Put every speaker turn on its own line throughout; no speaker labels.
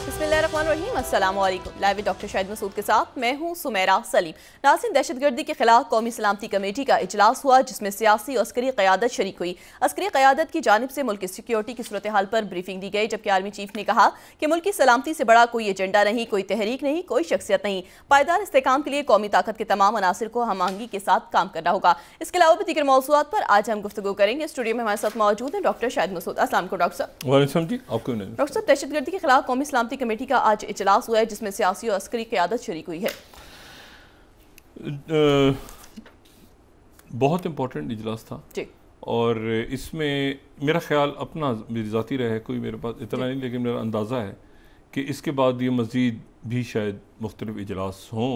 बिस्मिल्लाहिर्रहमानिर्रहीम, अस्सलाम वालेकुम। लाइव डॉक्टर शाहिद मसूद के साथ मैं हूं सुमेरा सलीम। नाज़रीन, दहशतगर्दी के खिलाफ कौमी सलामती कमेटी का इजलास हुआ, जिसमें सियासी और अस्करी क़यादत शरीक हुई। अस्करी क़यादत की जानिब से मुल्क की सिक्योरिटी की सूरत हाल पर ब्रीफिंग दी गई, जबकि आर्मी चीफ ने कहा कि मुल्क की सलामती से बड़ा कोई एजेंडा नहीं, कोई तहरीक नहीं, कोई शख्सियत नहीं। पायदार इस्तेहकाम के लिए कौमी ताकत के तमाम अनासर को हम आहंगी के साथ काम करना होगा। इसके अलावा भी दीगर मौज़ूआत पर आज हम गुफ्तगू करेंगे। स्टूडियो में हमारे साथ मौजूद हैं डॉक्टर शाहिद मसूद। अस्सलाम वालेकुम डॉक्टर साहब।
वालेकुम जी, आपको
डॉक्टर साहब, दहशतगर्दी के खिलाफ कौमी सलामती कमेटी का आज इजलास हुआ है, जिसमें सियासी और अस्करी क़यादत शरीक हुई है।
बहुत इम्पोर्टेंट इजलास था
जी।
और इसमें मेरा ख्याल अपना मेरी ज़ाती रहा है, कोई मेरे पास इतना नहीं, लेकिन मेरा अंदाज़ा है कि इसके बाद ये मज़ीद भी शायद मुख्तलिफ इजलास हों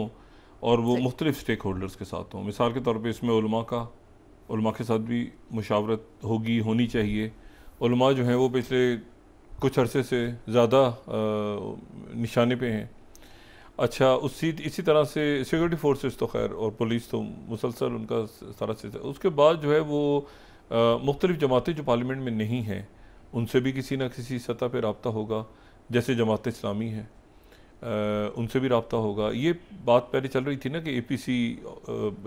और वो मुख्तलिफ स्टेक होल्डर्स के साथ हों। मिसाल के तौर पर इसमें उलमा के साथ भी मुशावरत होनी चाहिए। उलमा जो हैं वो पिछले कुछ अरसे से ज़्यादा निशाने पे हैं। अच्छा, इसी तरह से सिक्योरिटी फोर्सेस तो खैर और पुलिस तो मुसलसल उनका सारा सिलसिला। उसके बाद जो है वो मुख्तलिफ जमातें जो पार्लियामेंट में नहीं हैं उनसे भी किसी न किसी सतह पर रब्ता होगा, जैसे जमात इस्लामी है उनसे भी रब्ता होगा। ये बात पहले चल रही थी ना कि APC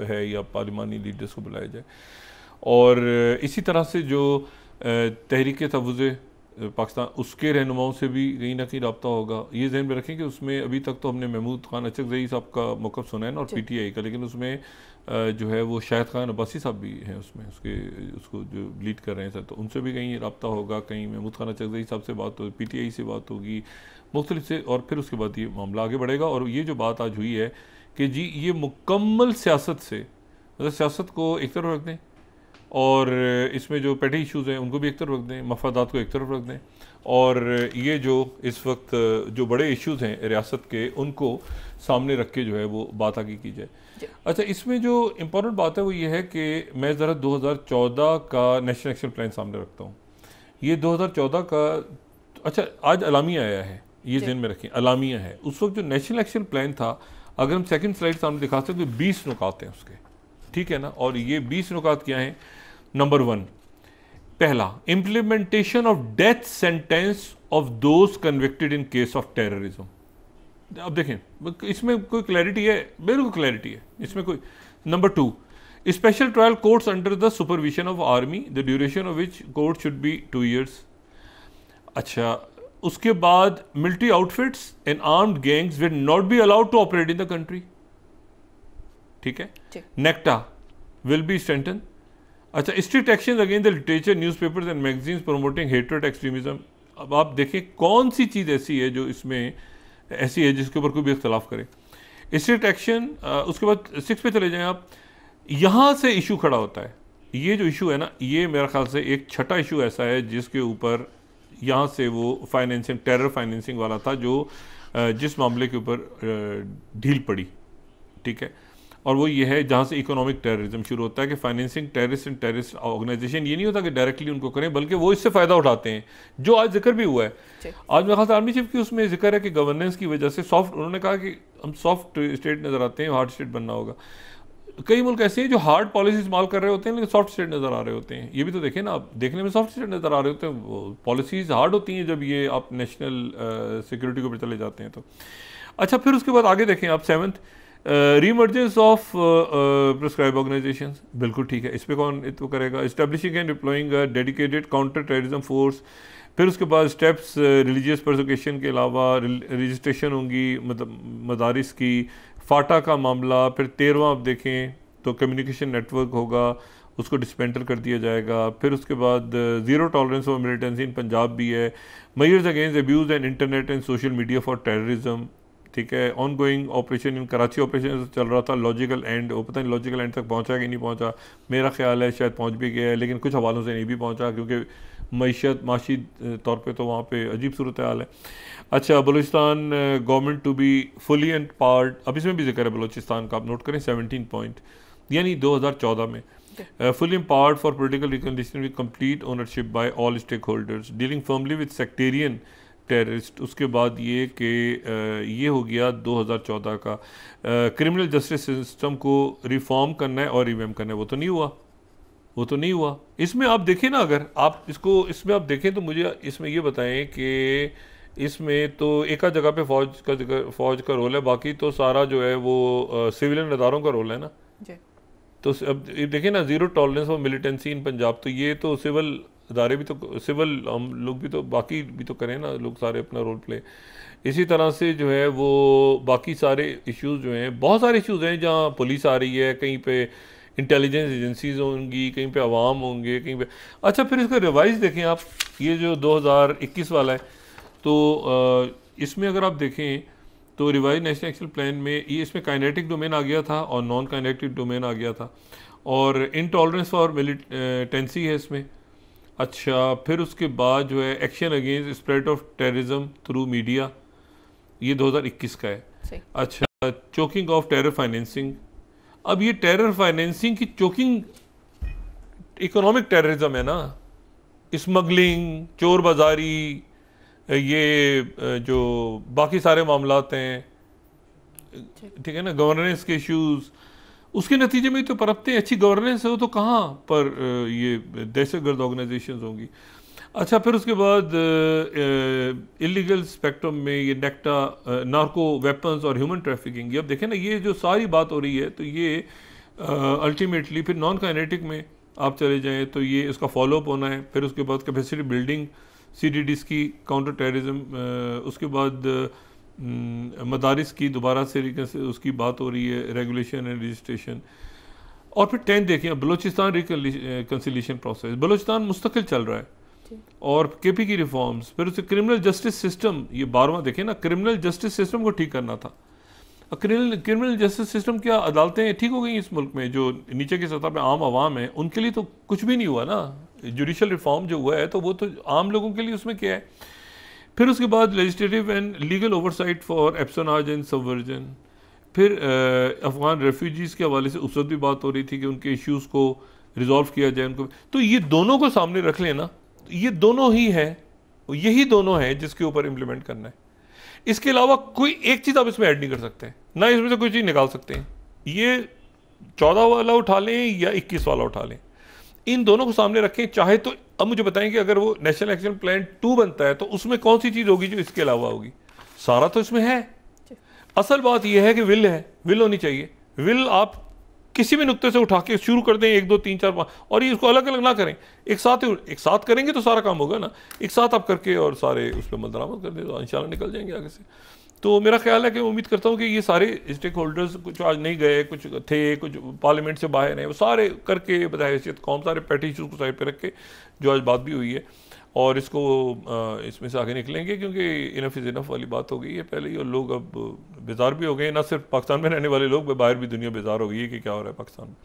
है या पार्लिमानी लीडर्स को बुलाया जाए, और इसी तरह से जो तहरीक तहफ़्फ़ुज़ पाकिस्तान उसके रहनुमाओं से भी कहीं ना कहीं रब्ता होगा। ये ज़हन में रखें कि उसमें अभी तक तो हमने महमूद खान अचकज़ई साहब का मौक़िफ़ सुना है ना, और PTI का, लेकिन उसमें जो है वो शाहिद खान अब्बासी साहब भी हैं उसमें, उसको जो लीड कर रहे हैं, तो उनसे भी कहीं रब्ता होगा। कहीं महमूद खान अचकज़ई साहब से बात होगी, PTI से बात होगी, मुख्तलिफ से, और फिर उसके बाद ये मामला आगे बढ़ेगा। और ये जो बात आज हुई है कि जी ये मुकम्मल सियासत से, मतलब सियासत को एक तरफ रख दें और इसमें जो पेटी इश्यूज़ हैं उनको भी एक तरफ रख दें, मफादात को एक तरफ रख दें, और ये जो इस वक्त जो बड़े इश्यूज़ हैं रियासत के उनको सामने रख के जो है वो बात आगे की जाए। अच्छा, इसमें जो इम्पोर्टेंट बात है वो ये है कि मैं ज़रा 2014 का नेशनल एक्शन प्लान सामने रखता हूँ। ये 2014 का, अच्छा आज अलामिया आया है, ये ज़हन में रखें, अलामिया है। उस वक्त जो नेशनल एक्शन प्लान था, अगर हम सेकंड स्लाइड सामने दिखा सकते तो 20 नुकात हैं उसके, ठीक है ना। और ये 20 नुकात क्या हैं? नंबर 1, पहला, implementation of death sentence of those convicted in case of terrorism. अब देखें इसमें कोई क्लैरिटी है, बिल्कुल क्लैरिटी है इसमें कोई। Number 2, special trial courts under the supervision of army, the duration of which court should be 2 years। अच्छा, उसके बाद military outfits and armed gangs will not be allowed to operate in the country, ठीक है। NACTA will be strengthen. अच्छा, strict action against the literature, newspapers and magazines promoting hatred extremism. अब आप देखें कौन सी चीज़ ऐसी है जो इसमें ऐसी है जिसके ऊपर कोई भी इख्तलाफ करे। Strict action. उसके बाद 6 पे चले जाएं आप, यहाँ से इशू खड़ा होता है। ये जो इशू है ना, ये मेरा ख्याल से एक छठा इशू ऐसा है जिसके ऊपर यहाँ से वो फाइनेंसिंग, टेरर फाइनेंसिंग वाला था, जो जिस मामले के ऊपर ढील पड़ी, ठीक है। और वो ये है जहाँ से इकोनॉमिक टेररिज्म शुरू होता है कि financing terrorist and terrorist organisation, ये नहीं होता कि डायरेक्टली उनको करें, बल्कि वो इससे फ़ायदा उठाते हैं, जो आज जिक्र भी हुआ है। आज मेरे ख्याल से आर्मी चीफ की उसमें जिक्र है कि गवर्नेंस की वजह से सॉफ्ट, उन्होंने कहा कि हम सॉफ्ट स्टेट नज़र आते हैं, हार्ड स्टेट बनना होगा। कई मुल्क ऐसे हैं जो हार्ड पॉलिसी इस्तेमाल कर रहे होते हैं लेकिन सॉफ्ट स्टेट नज़र आ रहे होते हैं। ये भी तो देखें ना, आप देखने में सॉफ्ट स्टेट नज़र आ रहे होते हैं, पॉलिसीज़ हार्ड होती हैं जब ये आप नेशनल सिक्योरिटी के ऊपर चले जाते हैं तो। अच्छा, फिर उसके बाद आगे देखें आप 7th, रीमर्जेंस ऑफ प्रिस्क्राइब ऑर्गेनाइजेशंस, बिल्कुल ठीक है, इस पर कौन तो करेगा। Establishing and deploying dedicated counter terrorism force. फिर उसके बाद स्टेप्स, रिलीजियस परसिक्यूशन के अलावा रजिस्ट्रेशन होंगी मतलब मदारिस की, फाटा का मामला। फिर 13वां आप देखें तो कम्युनिकेशन नेटवर्क होगा, उसको डिस्पेंटर कर दिया जाएगा। फिर उसके बाद ज़ीरो टॉलरेंस ऑफ मिलिटेंसी इन पंजाब भी है। Measures against abuse and internet and social media for terrorism, ठीक है। On going operation in Karachi, operation चल रहा था, लॉजिकल एंड, वो पता नहीं लॉजिकल एंड तक पहुंचा कि नहीं पहुंचा, मेरा ख्याल है शायद पहुंच भी गया है, लेकिन कुछ हवालों से नहीं भी पहुंचा क्योंकि माशी तौर पे तो वहाँ पे अजीब सूरत हाल है। अच्छा, Balochistan government to be fully and part, अब इसमें भी जिक्र है बलूचिस्तान का, आप नोट करें 17 पॉइंट, यानी 2014 में fully empowered for political reconciliation with complete ownership by all stakeholders, dealing firmly with sectarian terrorist. उसके बाद ये कि ये हो गया 2014 का। क्रिमिनल जस्टिस सिस्टम को रिफॉर्म करना है और रिवैम्प करना है, वो तो नहीं हुआ, वो तो नहीं हुआ। इसमें आप देखें ना, अगर आप इसमें आप देखें तो मुझे इसमें ये बताएं कि इसमें तो एक आध जगह पे फौज का रोल है, बाकी तो सारा जो है वो सिविलियन इदारों का रोल है ना
जी।
तो अब ये देखिए ना, ज़ीरो टॉलरेंस फॉर मिलिटेंसी इन पंजाब, तो ये तो सिविल इदारे भी तो, सिविल हम लोग भी तो, बाकी भी तो करें ना लोग सारे अपना रोल प्ले। इसी तरह से जो है वो बाकी सारे इश्यूज जो हैं, बहुत सारे इश्यूज हैं जहाँ पुलिस आ रही है, कहीं पे इंटेलिजेंस एजेंसीज होंगी, कहीं पे अवाम होंगे, कहीं पे। अच्छा, फिर इसका रिवाइज देखें आप, ये जो 2021 वाला है, तो इसमें अगर आप देखें तो रिवाइज नेशनल एक्शन प्लान में ये इसमें काइनेटिक डोमेन आ गया था और नॉन काइनेटिक डोमेन आ गया था, और इनटॉलरेंस फॉर मिलिटेंसी है इसमें। अच्छा, फिर उसके बाद जो है action against spread of terrorism through media, ये 2021 का है। अच्छा, चोकिंग ऑफ टेरर फाइनेंसिंग। अब ये टेरर फाइनेंसिंग की चोकिंग इकोनॉमिक टेररिज्म है ना, स्मगलिंग, चोर बाजारी, ये जो बाकी सारे मामलात हैं, ठीक है ना, गवर्नेंस के इश्यूज, उसके नतीजे में तो पनपते हैं। अच्छी गवर्नेंस हो तो कहाँ पर ये दहशतगर्द ऑर्गेनाइजेशंस होंगी। अच्छा, फिर उसके बाद इलीगल स्पेक्ट्रम में ये नेक्टा, नार्को वेपन्स और ह्यूमन ट्रैफिकिंग, ये अब देखें ना, ये जो सारी बात हो रही है, तो ये अल्टीमेटली फिर नॉन काइनेटिक में आप चले जाएं तो ये इसका फॉलोअप होना है। फिर उसके बाद कैपेसिटी बिल्डिंग, CDDs की, काउंटर टेररिज्म, उसके बाद मदारिस की दोबारा से उसकी बात हो रही है, रेगुलेशन एंड रजिस्ट्रेशन। और फिर 10 देखिए, बलूचिस्तान रिकन्सिलिएशन प्रोसेस, बलूचिस्तान मुस्तकिल चल रहा है, और KP की रिफॉर्म्स, फिर उसे क्रिमिनल जस्टिस सिस्टम, ये 12वां देखें ना, क्रिमिनल जस्टिस सिस्टम को ठीक करना था। क्रिमिनल जस्टिस सिस्टम, क्या अदालतें ठीक हो गई इस मुल्क में? जो नीचे की सतह पे आम आवाम है उनके लिए तो कुछ भी नहीं हुआ ना। जुडिशल रिफॉर्म जो हुआ है तो वो तो आम लोगों के लिए उसमें क्या है। फिर उसके बाद legislative and legal oversight for espionage and subversion. फिर अफगान रेफ्यूजीज़ के हवाले से उस वक्त भी बात हो रही थी कि उनके इश्यूज़ को रिजॉल्व किया जाए उनको। तो ये दोनों को सामने रख लेना, ये दोनों ही है, यही दोनों हैं जिसके ऊपर इम्प्लीमेंट करना है। इसके अलावा कोई एक चीज़ आप इसमें ऐड नहीं कर सकते, ना इसमें से कोई चीज़ निकाल सकते हैं। ये 14 वाला उठा लें या 21 वाला उठा लें, इन दोनों को सामने रखें। चाहे तो अब मुझे बताएं कि अगर वो नेशनल एक्शन प्लान 2 बनता है तो उसमें कौन सी चीज़ होगी जो इसके अलावा होगी? सारा तो इसमें है। असल बात यह है कि विल है, विल होनी चाहिए। विल आप किसी भी नुक्ते से उठा के शुरू कर दें, 1 2 3 4 5, और ये इसको अलग अलग ना करें, एक साथ करेंगे तो सारा काम होगा ना। एक साथ आप करके और सारे उस पर अमल दरामद कर दें तो इंशाल्लाह निकल जाएंगे आगे से। तो मेरा ख्याल है कि उम्मीद करता हूँ कि ये सारे स्टेक होल्डर्स, कुछ आज नहीं गए, कुछ थे, कुछ पार्लियामेंट से बाहर हैं, वो सारे करके बहैसियत कौम सारे पेटी इशूज़ को साइड पर रख के जो आज बात भी हुई है, और इसको इसमें से आगे निकलेंगे, क्योंकि इनफ इज़ इनफ वाली बात हो गई है पहले ही, और लोग अब बेजार भी हो गए, ना सिर्फ पाकिस्तान में रहने वाले लोग, बाहर भी दुनिया बेजार हो गई है कि क्या हो रहा है पाकिस्तान में।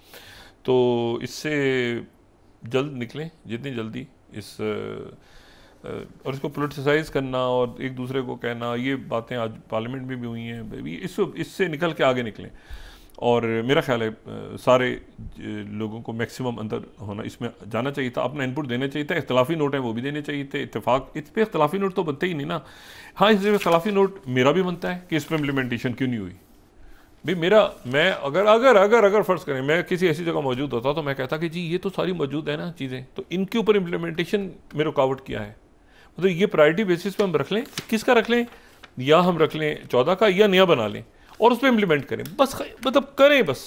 तो इससे जल्द निकलें जितनी जल्दी इस और इसको पोलिटिसाइज करना और एक दूसरे को कहना, ये बातें आज पार्लियामेंट में भी हुई हैं, इससे निकल के आगे निकलें। और मेरा ख्याल है सारे लोगों को मैक्सिमम अंदर होना इसमें जाना चाहिए था, अपना इनपुट देना चाहिए था। इख्तलाफी नोट हैं वो भी देने चाहिए थे, इत्तेफाक इस पर इख्तलाफी नोट तो बनते ही नहीं ना। हाँ, इस पर इख्तलाफी नोट मेरा भी बनता है कि इस पर इम्प्लीमेंटेशन क्यों नहीं हुई भाई। मैं अगर फ़र्ज़ करें मैं किसी ऐसी जगह मौजूद होता तो मैं कहता कि जी ये तो सारी मौजूद है ना चीज़ें, तो इनके ऊपर इम्प्लीमेंटेशन में रुकावट किया है। मतलब ये प्रायोरिटी बेसिस पर हम रख लें, 21 का रख लें या हम रख लें 14 का, या नया बना लें और उस पर इम्प्लीमेंट करें, बस मतलब करें बस।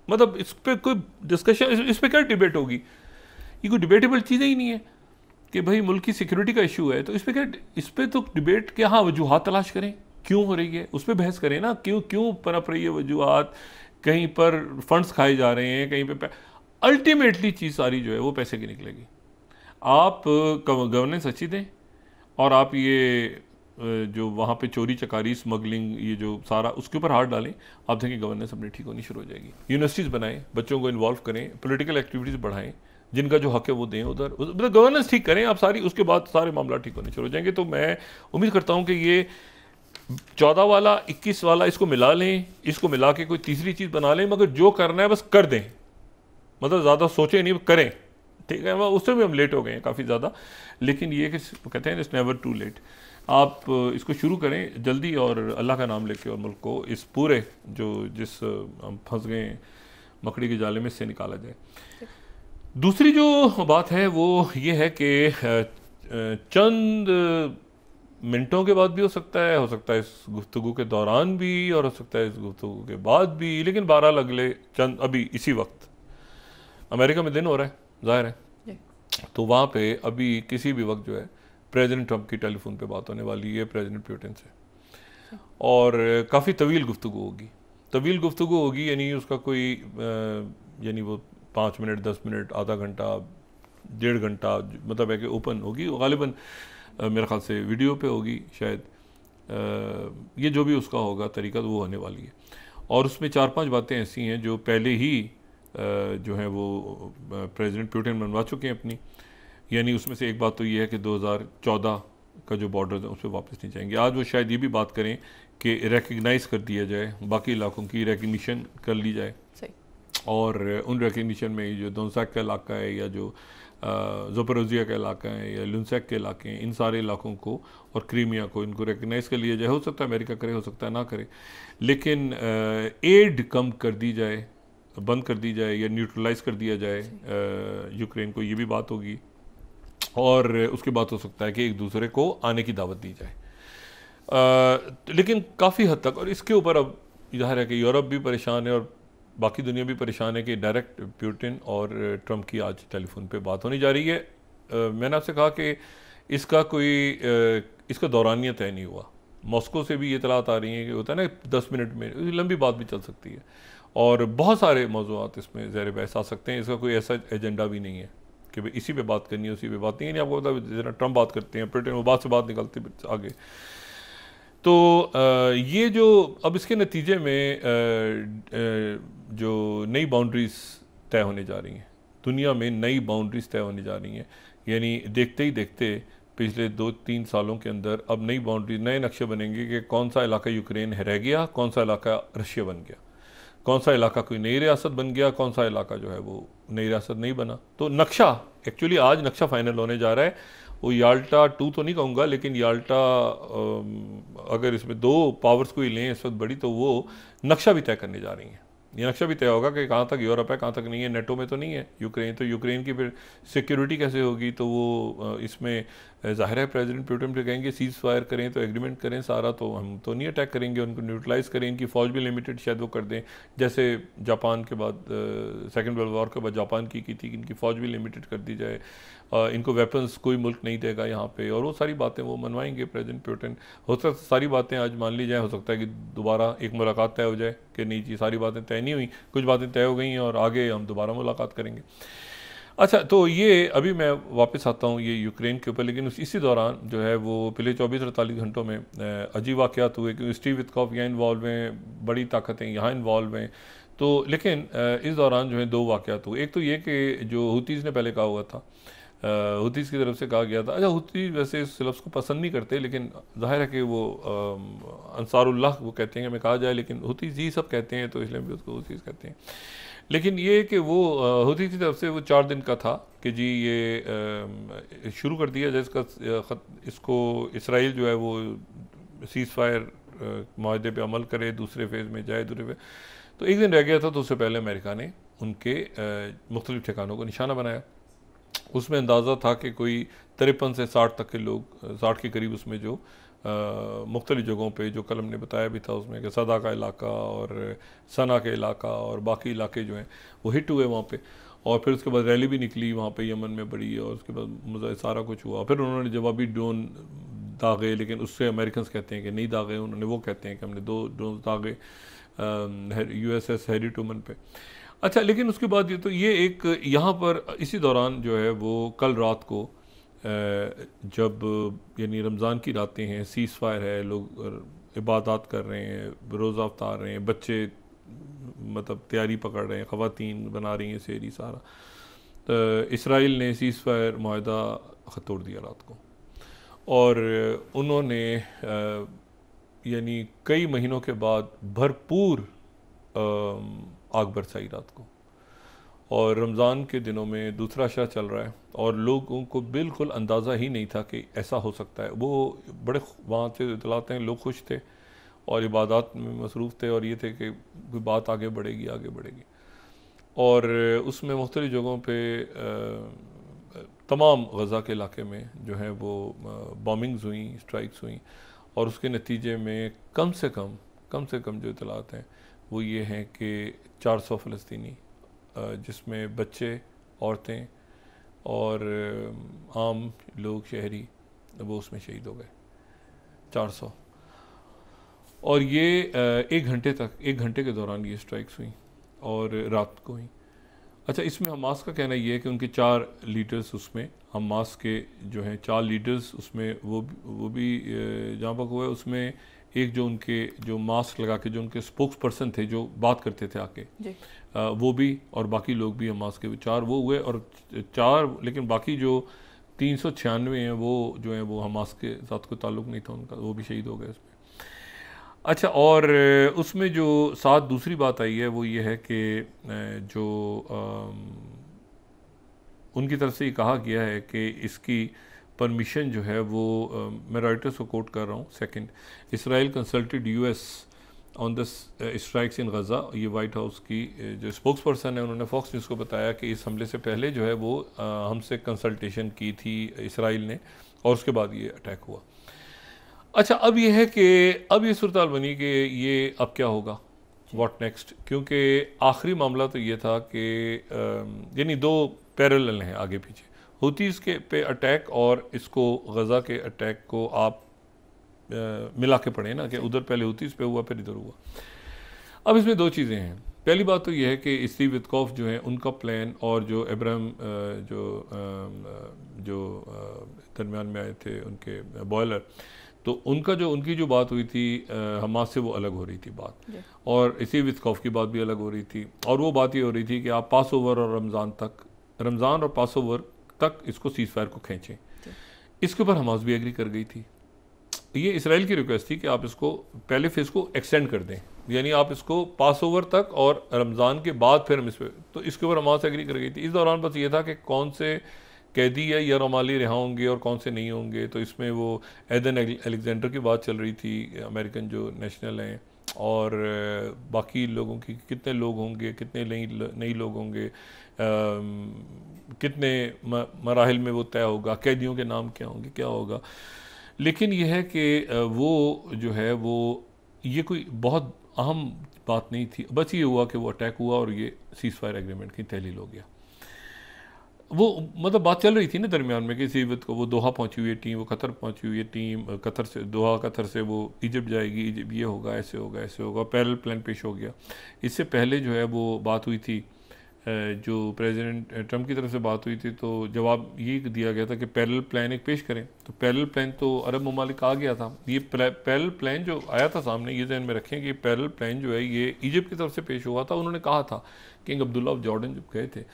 मतलब इस पर कोई डिस्कशन, इस पर क्या डिबेट होगी? ये कोई डिबेटेबल चीज़ें ही नहीं है कि भाई मुल्क की सिक्योरिटी का इशू है, तो इस पर क्या, इस पर तो डिबेट क्या, हाँ वजूहात तलाश करें क्यों हो रही है, उस पर बहस करें ना, क्यों पनप रही है वजूहात, कहीं पर फंड्स खाए जा रहे हैं, कहीं पर अल्टीमेटली चीज़ सारी जो है वो पैसे की निकलेगी। आप गवर्नेंस अच्छी दें और आप ये जो वहाँ पे चोरी चकारी स्मगलिंग ये जो सारा उसके ऊपर हाथ डालें, आप देखें गवर्नेंस अपनी ठीक होनी शुरू हो जाएगी। यूनिवर्सिटीज़ बनाएं, बच्चों को इन्वॉल्व करें, पॉलिटिकल एक्टिविटीज़ बढ़ाएं, जिनका जो हक है वो दें उधर, मतलब गवर्नेंस ठीक करें आप सारी, उसके बाद सारे मामला ठीक होने शुरू हो जाएंगे। तो मैं उम्मीद करता हूँ कि ये 14 वाला 21 वाला इसको मिला लें, इसको मिला के कोई तीसरी चीज़ बना लें, मगर जो करना है बस कर दें, मतलब ज़्यादा सोचें नहीं, करें, ठीक है। उससे भी हम लेट हो गए हैं काफ़ी ज़्यादा, लेकिन ये कि कहते हैं इट्स नेवर टू लेट। आप इसको शुरू करें जल्दी और अल्लाह का नाम लेके, और मुल्क को इस पूरे जिस हम फंस गए मकड़ी के जाले में से निकाला जाए। दूसरी जो बात है वो ये है कि चंद मिनटों के बाद भी हो सकता है इस गुफ्तगू के दौरान भी, और हो सकता है इस गुफ्तगू के बाद भी, लेकिन बहरहाल अगले चंद अभी इसी वक्त अमेरिका में दिन हो रहा है ज़ाहिर है, तो वहाँ पे अभी किसी भी वक्त जो है प्रेसिडेंट ट्रंप की टेलीफोन पे बात होने वाली है प्रेसिडेंट पुतिन से, और काफ़ी तवील गुफ्तगू होगी। तवील गुफ्तगू होगी यानी उसका कोई यानी वो 5 मिनट 10 मिनट आधा घंटा 1.5 घंटा मतलब है कि ओपन होगी, गालिबन मेरे ख्याल से वीडियो पे होगी शायद, ये जो भी उसका होगा तरीका तो वो होने वाली है। और उसमें 4-5 बातें ऐसी हैं जो पहले ही जो है वो प्रेसिडेंट पुतिन मनवा चुके हैं अपनी, यानी उसमें से एक बात तो ये है कि 2014 का जो बॉर्डर है उस पर वापस नहीं जाएंगे। आज वो शायद ये भी बात करें कि रिकग्नाइज कर दिया जाए, बाकी इलाकों की रिकग्निशन कर ली जाए, और उन रिकग्निशन में जो दोनसाक का इलाका है या जो ज़ोपरोजिया का इलाका है या लुनसैक के इलाके हैं, इन सारे इलाकों को और क्रीमिया को इनको रिकग्नाइज कर लिया जाए। हो सकता है अमेरिका करे, हो सकता है ना करे, लेकिन एड कम कर दी जाए, बंद कर दी जाए या न्यूट्रलाइज कर दिया जाए यूक्रेन को, ये भी बात होगी। और उसके बाद हो सकता है कि एक दूसरे को आने की दावत दी जाए, लेकिन काफ़ी हद तक। और इसके ऊपर अब जाहिर है कि यूरोप भी परेशान है और बाकी दुनिया भी परेशान है कि डायरेक्ट पुतिन और ट्रंप की आज टेलीफोन पे बात होने जा रही है। मैंने आपसे कहा कि इसका कोई इसका दौरानिया तय नहीं हुआ। मॉस्को से भी ये इतलात आ रही हैं कि होता है ना 10 मिनट में लंबी बात भी चल सकती है, और बहुत सारे मौज़ूआत इसमें ज़ेर बहस आ सकते हैं। इसका कोई ऐसा एजेंडा भी नहीं है कि भाई इसी पे बात करनी है उसी पे बात नहीं है। आपको पता है जरा ट्रंप बात करते हैं, पुतिन वो बात से बात निकलती आगे। तो ये जो अब इसके नतीजे में जो नई बाउंड्रीज़ तय होने जा रही हैं, दुनिया में नई बाउंड्रीज़ तय होने जा रही हैं, यानी देखते ही देखते पिछले 2-3 सालों के अंदर अब नई बाउंड्री, नए नक्शे बनेंगे कि कौन सा इलाका यूक्रेन रह गया, कौन सा इलाका रशिया बन गया, कौन सा इलाका कोई नई रियासत बन गया, कौन सा इलाका जो है वो नई रियासत नहीं बना। तो नक्शा एक्चुअली आज नक्शा फाइनल होने जा रहा है। वो याल्टा 2 तो नहीं कहूँगा, लेकिन याल्टा अगर इसमें 2 पावर्स को ही लें इस वक्त बड़ी, तो वो नक्शा भी तय करने जा रही हैं। ये नक्शा भी तय होगा कि कहाँ तक यूरोप है, कहाँ तक नहीं है। नेटो में तो नहीं है यूक्रेन, तो यूक्रेन की फिर सिक्योरिटी कैसे होगी। तो वो इसमें ज़ाहिर है प्रेसिडेंट पुतिन पे कहेंगे सीज़ फायर करें, तो एग्रीमेंट करें सारा, तो हम तो नहीं अटैक करेंगे, उनको न्यूट्रलाइज़ करें। इनकी फ़ौज भी लिमिटेड शायद वो कर दें, जैसे जापान के बाद सेकेंड वर्ल्ड वॉर के बाद जापान की थी कि इनकी फ़ौज भी लिमिटेड कर दी जाए, इनको वेपन्स कोई मुल्क नहीं देगा यहाँ पे, और वो सारी बातें वो मनवाएंगे प्रेसिडेंट पुतिन। हो सकता है सारी बातें आज मान ली जाए, हो सकता है कि दोबारा एक मुलाकात तय हो जाए कि नहीं जी सारी बातें तय नहीं हुई, कुछ बातें तय हो गई हैं और आगे हम दोबारा मुलाकात करेंगे। अच्छा, तो ये अभी मैं वापस आता हूँ ये यूक्रेन के ऊपर, लेकिन इसी दौरान जो है वो पिछले 24-48 घंटों में अजीब वाक़यात हुए, क्योंकि स्टीव वित्कॉफ यहाँ इन्वॉल्व हैं, बड़ी ताकतें यहाँ इन्वॉल्व हैं। तो लेकिन इस दौरान जो है 2 वाक़यात हुए। एक तो ये कि जो हुतीज़ ने पहले कहा हुआ था, हुतीज़ की तरफ से कहा गया था, अच्छा हुती वैसे इस लफ्ज़ को पसंद नहीं करते, लेकिन ज़ाहिर है कि वो अंसारुल्लाह वो कहते हैं कि मैं कहा जाए, लेकिन हुतीज़ ही सब कहते हैं तो इसलिए भी उसको हुतीज़ कहते हैं। लेकिन ये कि वो हुती की तरफ से वो 4 दिन का था कि जी ये शुरू कर दिया जाए इसको इसराइल जो है वो सीज़ फायर माहदे पे अमल करे, दूसरे फेज़ में जाए, दूसरे फेज़। तो एक दिन रह गया था, तो उससे पहले अमेरिका ने उनके मुख्तलिफ ठिकानों को निशाना बनाया। उसमें अंदाज़ा था कि कोई 53 से 60 तक के लोग, 60 के करीब उसमें जो मुख्तलिफ जगहों पे, जो कल हमने बताया भी था उसमें कि सदा का इलाका और सना के इलाका और बाकी इलाके जो हैं वो हिट हुए वहाँ पे। और फिर उसके बाद रैली भी निकली वहाँ पे यमन में बड़ी, और उसके बाद सारा कुछ हुआ। फिर उन्होंने जवाबी ड्रोन दागे, लेकिन उससे अमेरिकन कहते हैं कि नहीं दागे, उन्होंने वो कहते हैं कि हमने 2 ड्रोन दागे USS हैरी ट्रूमन पे। अच्छा, लेकिन उसके बाद ये एक यहाँ पर इसी दौरान जो है वो कल रात को जब यानी रमज़ान की रातें हैं, सीज़ फायर है, लोग इबादत कर रहे हैं, रोज़ा अफ्तार रहे हैं, बच्चे मतलब तैयारी पकड़ रहे हैं, ख़वातीन बना रही हैं सेहरी सारा। तो इसराइल ने सीज़ फायर मुआहदा तोड़ दिया रात को, और उन्होंने यानी कई महीनों के बाद भरपूर आग बरसाई रात को। और रमज़ान के दिनों में दूसरा शाह चल रहा है, और लोगों को बिल्कुल अंदाज़ा ही नहीं था कि ऐसा हो सकता है। वो बड़े वहाँ से इतलाते हैं, लोग खुश थे और इबादत में मसरूफ़ थे, और ये थे कि कोई बात आगे बढ़ेगी आगे बढ़ेगी। और उसमें मुख्तलिफ़ जगहों पे तमाम गज़ा के इलाके में जो है वो बॉम्बिंग्स हुई, स्ट्राइक्स हुई, और उसके नतीजे में कम से कम जो इतलात हैं वो ये हैं कि 400 फ़लस्तीनी, जिसमें बच्चे, औरतें और आम लोग, शहरी, वो उसमें शहीद हो गए, 400। और ये 1 घंटे के दौरान ये स्ट्राइक्स हुई और रात को हुई। अच्छा, इसमें हमास का कहना ये है कि उनके 4 लीडर्स, उसमें हमास के जो हैं 4 लीडर्स उसमें वो भी जहाँ तक हुआ है, उसमें एक जो उनके जो मास्क लगा के जो उनके स्पोक्स पर्सन थे जो बात करते थे आके जी। वो भी, और बाकी लोग भी हमास के 4 वो हुए, और 4, लेकिन बाकी जो 396 हैं वो जो है वो हमास के साथ कोई ताल्लुक़ नहीं था उनका, वो भी शहीद हो गए उसमें। अच्छा, और उसमें जो साथ दूसरी बात आई है वो ये है कि जो उनकी तरफ से ये कहा गया है कि इसकी परमिशन जो है वो मैं रॉयटर्स को कोट कर रहा हूँ, second, Israel consulted US on the strikes in Gaza. ये वाइट हाउस की जो स्पोक्स पर्सन है उन्होंने फॉक्स न्यूज़ को बताया कि इस हमले से पहले जो है वो हमसे कंसल्टेशन की थी इसराइल ने, और उसके बाद ये अटैक हुआ। अच्छा, अब ये है कि अब ये सूरत बनी कि ये अब क्या होगा, व्हाट नेक्स्ट, क्योंकि आखिरी मामला तो ये था कि यानी 2 पैरेलल हैं आगे पीछे, हुतीज़ के पे अटैक और इसको गज़ा के अटैक को आप मिला के पढ़ें ना, कि उधर पहले हुतीज़ पे हुआ फिर इधर हुआ। अब इसमें 2 चीज़ें हैं। पहली बात तो ये है कि स्टीव विटकॉफ जो है उनका प्लान, और जो अब्राहम जो दरमियान में आए थे उनके बॉयलर, तो उनकी जो बात हुई थी हमास से, वो अलग हो रही थी बात, और इसी विटकॉफ की बात भी अलग हो रही थी। और वो बात ये हो रही थी कि आप पास ओवर और रमज़ान और पास ओवर तक इसको सीज़ फायर को खींचें। इसके ऊपर हमास भी एग्री कर गई थी। ये इसराइल की रिक्वेस्ट थी कि आप इसको पहले फेज़ को एक्सटेंड कर दें, यानी आप इसको पास ओवर तक और रमज़ान के बाद फिर हम इस पर, तो इसके ऊपर हमास एग्री कर गई थी। इस दौरान बस ये था कि कौन से कैदी या रमाली रिहा होंगे और कौन से नहीं होंगे। तो इसमें वो एडन अलेक्जेंडर की बात चल रही थी, अमेरिकन जो नेशनल हैं, और बाकी लोगों की कितने लोग होंगे, कितने नई लोग होंगे, कितने मराहिल में वो तय होगा, कैदियों के नाम क्या होंगे, क्या होगा। लेकिन यह है कि वो जो है वो ये कोई बहुत अहम बात नहीं थी, बस ये हुआ कि वो अटैक हुआ और ये सीज़ फायर एग्रीमेंट की तहलील हो गया। वो मतलब बात चल रही थी ना दरमियान में कि सीवत को वो दोहा पहुंची हुई है टीम, वो कतर पहुंची हुई है टीम, कतर से वो इजिप्ट जाएगी, इजिप्ट ये होगा, ऐसे होगा, पैरेलल प्लान पेश हो गया। इससे पहले जो है वो बात हुई थी, जो प्रेसिडेंट ट्रंप की तरफ से बात हुई थी, तो जवाब ये दिया गया था कि पैरेलल प्लान एक पेश करें। तो पैरेलल प्लान तो अरब ममालिक आ गया था। ये पैरेलल प्लान जो आया था सामने, ये ध्यान में रखें कि पैरेलल प्लान जो है ये इजिप्ट की तरफ से पेश हुआ था। उन्होंने कहा था, किंग अब्दुल्ला ऑफ जॉर्डन जब गए थे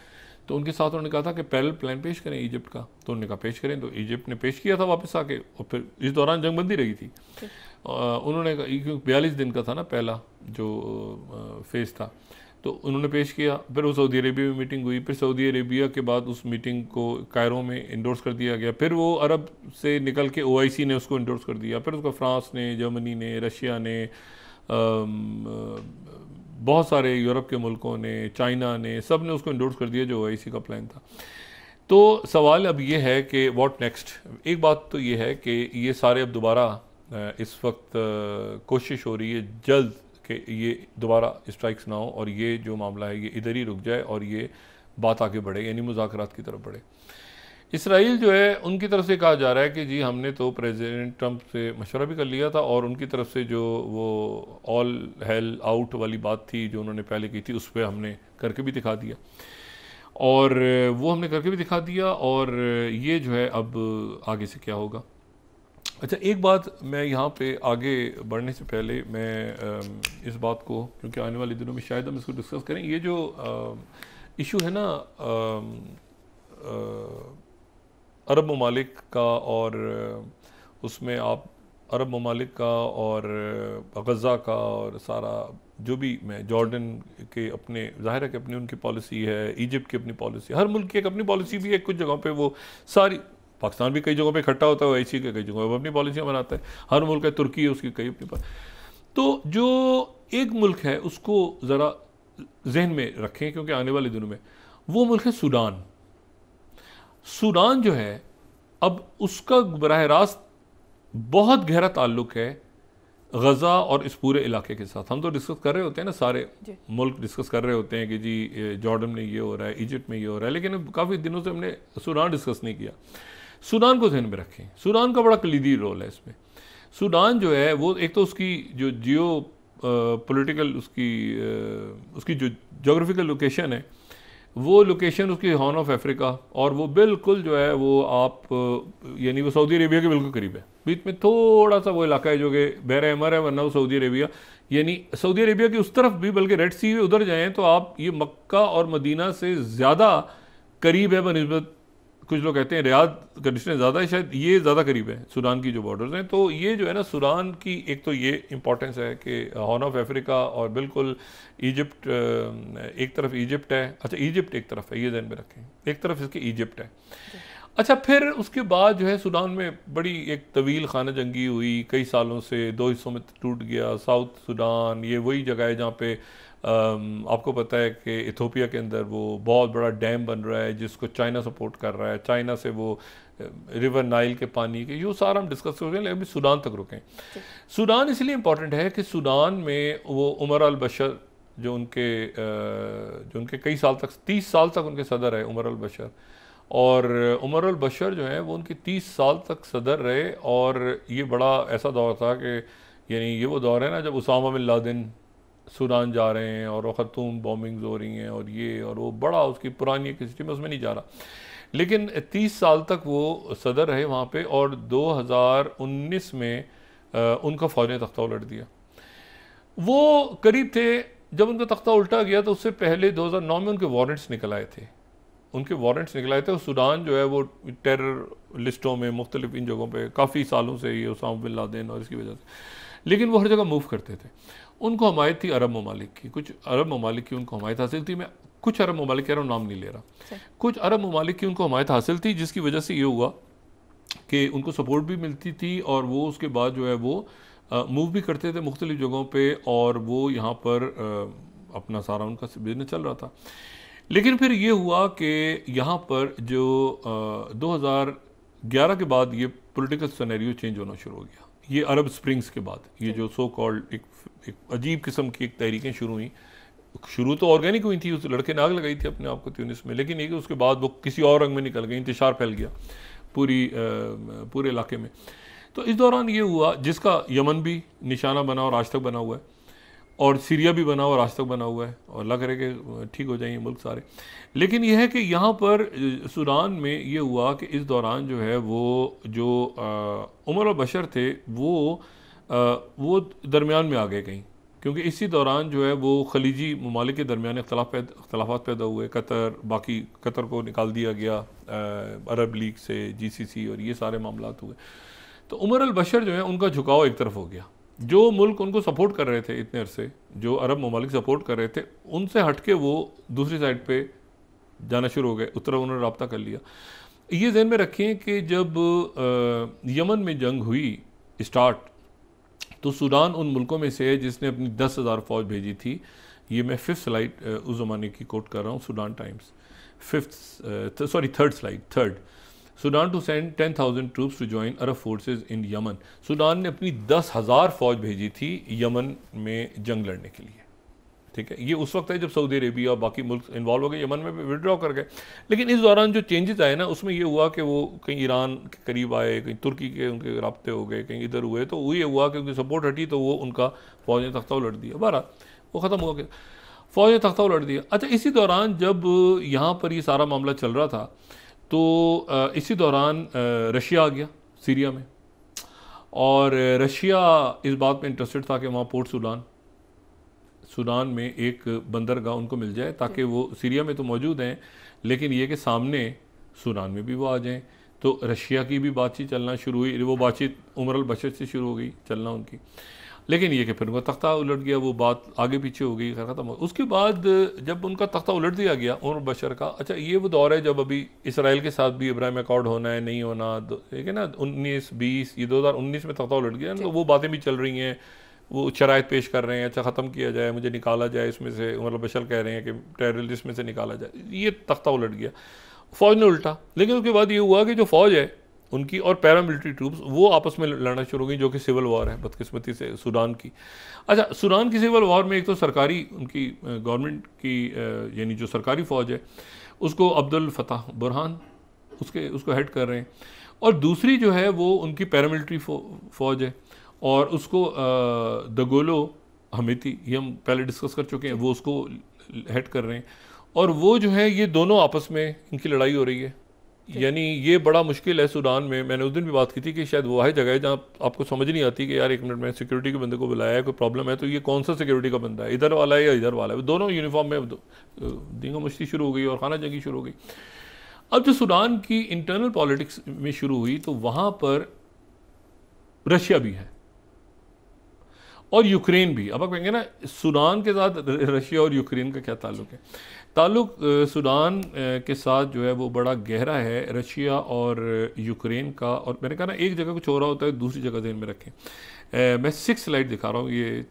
तो उनके साथ उन्होंने कहा था कि पैरेलल प्लान पेश करें इजिप्ट का, तो उन्होंने कहा पेश करें। तो इजिप्ट ने पेश किया था वापस आके, और फिर इस दौरान जंगबंदी रही थी। उन्होंने, क्योंकि 42 दिन का था ना पहला जो फेज़ था, तो उन्होंने पेश किया। फिर वो सऊदी अरेबिया में मीटिंग हुई, फिर सऊदी अरेबिया के बाद उस मीटिंग को कायरो में इंडोर्स कर दिया गया। फिर वो अरब से निकल के OIC ने उसको इंडोर्स कर दिया। फिर उसको फ्रांस ने, जर्मनी ने, रशिया ने, बहुत सारे यूरोप के मुल्कों ने, चाइना ने, सब ने उसको इंडोर्स कर दिया जो OIC का प्लान था। तो सवाल अब ये है कि व्हाट नेक्स्ट। एक बात तो ये है कि ये सारे अब दोबारा इस वक्त कोशिश हो रही है जल्द कि ये दोबारा स्ट्राइक्स ना हो और ये जो मामला है ये इधर ही रुक जाए और ये बात आगे बढ़े, यानी मुज़ाकरात की तरफ बढ़े। इसराइल जो है उनकी तरफ से कहा जा रहा है कि जी हमने तो प्रेसिडेंट ट्रंप से मशवरा भी कर लिया था, और उनकी तरफ से जो वो ऑल हेल आउट वाली बात थी जो उन्होंने पहले की थी, उस पर हमने करके भी दिखा दिया, और वो हमने करके भी दिखा दिया। और ये जो है अब आगे से क्या होगा। अच्छा, एक बात मैं यहाँ पे आगे बढ़ने से पहले मैं इस बात को, क्योंकि आने वाले दिनों में शायद हम इसको डिस्कस करें, ये जो इशू है ना अरब ममालिक का, और उसमें आप अरब ममालिक का और गज़ा का और सारा जो भी, मैं जॉर्डन के अपने, ज़ाहिर है कि अपनी उनकी पॉलिसी है, इजिप्ट की अपनी पॉलिसी, हर मुल्क की एक अपनी पॉलिसी भी है। कुछ जगहों पे वो सारी, पाकिस्तान भी कई जगहों पे इकट्ठा होता है ऐसी के, कई जगहों पर अपनी पॉलिसियाँ बनाता है, हर मुल्क है, तुर्की है उसकी कई अपनी। तो जो एक मुल्क है उसको ज़रा जहन में रखें, क्योंकि आने वाले दिनों में वो मुल्क है सूडान। सूडान जो है अब उसका बराह रास्त बहुत गहरा ताल्लुक है गज़ा और इस पूरे इलाके के साथ। हम तो डिस्कस कर रहे होते हैं ना, सारे मुल्क डिस्कस कर रहे होते हैं कि जी जॉर्डन में ये हो रहा है, इजिप्ट में ये हो रहा है, लेकिन अब काफ़ी दिनों से हमने सूडान डिस्कस नहीं किया। सूडान को ध्यान में रखें, सूडान का बड़ा कलीदी रोल है इसमें। सूडान जो है वो एक तो उसकी जो जियो पॉलिटिकल उसकी जो जोग्राफिकल लोकेशन है, वो लोकेशन उसकी हॉर्न ऑफ अफ्रीका, और वो बिल्कुल जो है वो आप यानी वो सऊदी अरेबिया के बिल्कुल करीब है। बीच में थोड़ा सा वो इलाका है जो कि बहर अहमर है, वरना वो सऊदी अरेबिया, यानी सऊदी अरेबिया की उस तरफ भी, बल्कि रेड सी उधर जाएँ तो आप ये मक्का और मदीना से ज़्यादा करीब है बनिस्बत, कुछ लोग कहते हैं रियाद का डिस्टेंस ज़्यादा है, शायद ये ज़्यादा करीब है सूडान की जो बॉर्डर्स हैं। तो ये जो है ना सूडान की एक तो ये इंपॉर्टेंस है कि हॉर्न ऑफ अफ्रीका और बिल्कुल इजिप्ट, एक तरफ इजिप्ट है, अच्छा इजिप्ट एक तरफ है, ये ध्यान में रखें, एक तरफ इसके इजिप्ट है। अच्छा फिर उसके बाद जो है सूडान में बड़ी एक तवील खाना जंगी हुई, कई सालों से दो हिस्सों में टूट गया। साउथ सूडान ये वही जगह है जहाँ पे आपको पता है कि इथोपिया के अंदर वो बहुत बड़ा डैम बन रहा है जिसको चाइना सपोर्ट कर रहा है, चाइना से वो रिवर नाइल के पानी के, ये सारा हम डिस्कस कर रहे हैं, लेकिन अभी सूडान तक रुकें। सूडान इसलिए इम्पॉर्टेंट है कि सूडान में वो उमर अल बशर जो उनके कई साल तक 30 साल तक उनके सदर है उमर अल बशर, और उमर अल बशर जो है वो उनके 30 साल तक सदर रहे। और ये बड़ा ऐसा दौर था कि यानी ये वो दौर है ना जब उसामा बिन लादेन सूडान जा रहे हैं और वो ख़तूम बॉम्बिंग्स हो रही हैं और ये और वो, बड़ा उसकी पुरानी एक हिस्ट्री में उसमें नहीं जा रहा, लेकिन 30 साल तक वो सदर रहे वहाँ पे। और 2019 में उनका फ़ौज ने तख्ता उलट दिया। वो करीब थे जब उनका तख्ता उल्टा गया, तो उससे पहले 2009 में उनके वारंट्स निकल आए थे, उनके वारंट्स निकल आए थे। सूडान जो है वो टेरर लिस्टों में मुख्तलिफ इन जगहों पे काफ़ी सालों से ये उसामा बिन लादेन और इसकी वजह से, लेकिन वो हर जगह मूव करते थे। उनको हमायत थी अरब ममालिक की, कुछ अरब ममालिक की उनको हमायत हासिल थी। मैं कुछ अरब ममालिक कह रहा हूँ, नाम नहीं ले रहा, कुछ अरब ममालिक की उनको हमायत हासिल थी, जिसकी वजह से ये हुआ कि उनको सपोर्ट भी मिलती थी और वो उसके बाद जो है वो मूव भी करते थे मुख्तलिफ जगहों पे, और वो यहाँ पर अपना सारा उनका बिजनेस चल रहा था। लेकिन फिर ये हुआ कि यहाँ पर जो 2011 के बाद ये पॉलिटिकल सिनेरियो चेंज होना शुरू हो गया। ये अरब स्प्रिंग्स के बाद ये जो सो कॉल्ड एक अजीब किस्म की एक तहरीकें शुरू हुई। शुरू तो ऑर्गेनिक हुई थी, उस लड़के ने आग लगाई थी अपने आप को ट्यूनिस में, लेकिन ये कि उसके बाद वो किसी और रंग में निकल गई, इंतशार फैल गया पूरे इलाके में। तो इस दौरान ये हुआ जिसका यमन भी निशाना बना और आज तक बना हुआ है, और सीरिया भी बना और आज तक बना हुआ है, और लग रहा है कि ठीक हो जाएंगे मुल्क सारे। लेकिन यह है कि यहाँ पर सूडान में ये हुआ कि इस दौरान जो है वो जो उमर अल बशर थे वो दरमियान में आ गए कहीं, क्योंकि इसी दौरान जो है वो खलीजी ममालिक के दरमियान इख्तलाफात पैदा हुए। कतर को निकाल दिया गया अरब लीग से, GCC, और ये सारे मामलात हुए। तो उमर अल बशर जो है उनका झुकाव एक तरफ हो गया। जो मुल्क उनको सपोर्ट कर रहे थे इतने अरसे, जो अरब ममालिक सपोर्ट कर रहे थे, उनसे हटके वो दूसरी साइड पे जाना शुरू हो गए, उस तरह उन्होंने रब्ता कर लिया। ये ध्यान में रखें कि जब यमन में जंग हुई स्टार्ट, तो सूडान उन मुल्कों में से है जिसने अपनी 10,000 फ़ौज भेजी थी। ये मैं 5th स्लाइड उस ज़माने की कोट कर रहा हूँ, Sudan Times, 3rd slide. Sudan to send 10,000 troops to join Arab forces in Yemen. Sudan ने अपनी 10,000 फ़ौज भेजी थी यमन में जंग लड़ने के लिए, ठीक है। ये उस वक्त है जब सऊदी अरेबिया और बाकी मुल्क इन्वॉल्व हो गए, यमन में विड्रॉ कर गए। लेकिन इस दौरान जो चेंजेस आए ना, उसमें ये हुआ कि वो कहीं ईरान के करीब आए, कहीं तुर्की के उनके राब्ते हो गए, कहीं इधर हुए, तो वो ये हुआ कि उनकी सपोर्ट हटी तो वो उनका फ़ौज ने तख्ता उलट दिया। बहरहाल वो ख़त्म हो गया, फ़ौज ने तख्ता उलट दिया। अच्छा, इसी दौरान जब यहाँ पर ये सारा मामला चल रहा था, तो इसी दौरान रशिया आ गया सीरिया में, और रशिया इस बात में इंटरेस्टेड था कि वहाँ पोर्ट सूडान में एक बंदरगाह उनको मिल जाए, ताकि वो सीरिया में तो मौजूद हैं, लेकिन ये कि सामने सूडान में भी वो आ जाएं। तो रशिया की भी बातचीत चलना शुरू हुई, वो बातचीत उमर अल बशर से शुरू हो गई चलना उनकी, लेकिन ये कि फिर उनका तख्ता उलट गया, वो बात आगे पीछे हो गई, ख़त्म हो। उसके बाद जब उनका तख्ता उलट दिया गया उमर बशर का, अच्छा ये वो दौर है जब अभी इसराइल के साथ भी इब्राहिम अकॉर्ड होना है नहीं होना, ठीक है ना, 19-20, ये 2019 में तख्ता उलट गया, तो वो बातें भी चल रही हैं, वो शराइत पेश कर रहे हैं, अच्छा ख़त्म किया जाए, मुझे निकाला जाए इसमें से। उमर बशर कह रहे हैं कि टेररिस्ट में से निकाला जाए। ये तख्ता उलट गया, फ़ौज ने उल्टा। लेकिन उसके बाद ये हुआ कि जो फ़ौज है उनकी और पैरामिलिट्री ट्रूप्स वो आपस में लड़ना शुरू हो गई, जो कि सिविल वॉर है बदकिस्मती से सूडान की। अच्छा, सूडान की सिविल वॉर में एक तो सरकारी उनकी गवर्नमेंट की यानी जो सरकारी फ़ौज है उसको अब्दुल फताह बुरहान उसको हेड कर रहे हैं, और दूसरी जो है वो उनकी पैरामिलिट्री फ़ौज है और उसको दगोलो हमेती, ये हम पहले डिस्कस कर चुके हैं, वो उसको हेड कर रहे हैं। और वो जो है ये दोनों आपस में इनकी लड़ाई हो रही है। यानी ये बड़ा मुश्किल है सूडान में। मैंने उस दिन भी बात की थी कि शायद वो है जगह है जहाँ आपको समझ नहीं आती कि यार एक मिनट में सिक्योरिटी के बंदे को बुलाया है, कोई प्रॉब्लम है तो ये कौन सा सिक्योरिटी का बंदा है, इधर वाला है या इधर वाला है। दोनों यूनिफॉर्म में दींगा मुश्ती शुरू हो गई और खाना जंगी शुरू हो गई। अब जो सूडान की इंटरनल पॉलिटिक्स में शुरू हुई तो वहाँ पर रशिया भी है और यूक्रेन भी। अब आप कहेंगे ना सूडान के साथ रशिया और यूक्रेन का क्या ताल्लुक है? ताल्लुक सूडान के साथ जो है वो बड़ा गहरा है रशिया और यूक्रेन का। और मैंने कहा ना एक जगह कुछ हो रहा होता है दूसरी जगह ध्यान में रखें। मैं 6 स्लाइड दिखा रहा हूँ, ये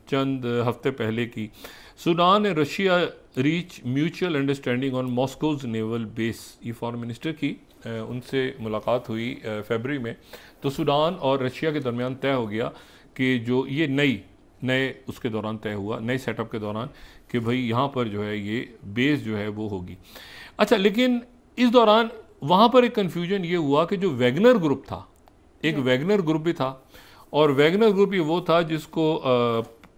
चंद हफ्ते पहले की। Sudan and Russia reach mutual understanding on Moscow's naval base. ये फॉरेन मिनिस्टर की उनसे मुलाकात हुई फरवरी में। तो सूडान और रशिया के दरमियान तय हो गया कि जो ये नए उसके दौरान तय हुआ, नए सेटअप के दौरान, कि भाई यहाँ पर जो है ये बेस जो है वो होगी। अच्छा, लेकिन इस दौरान वहाँ पर एक कन्फ्यूजन ये हुआ कि जो वैगनर ग्रुप था, एक वैगनर ग्रुप भी था, और वैगनर ग्रुप ये वो था जिसको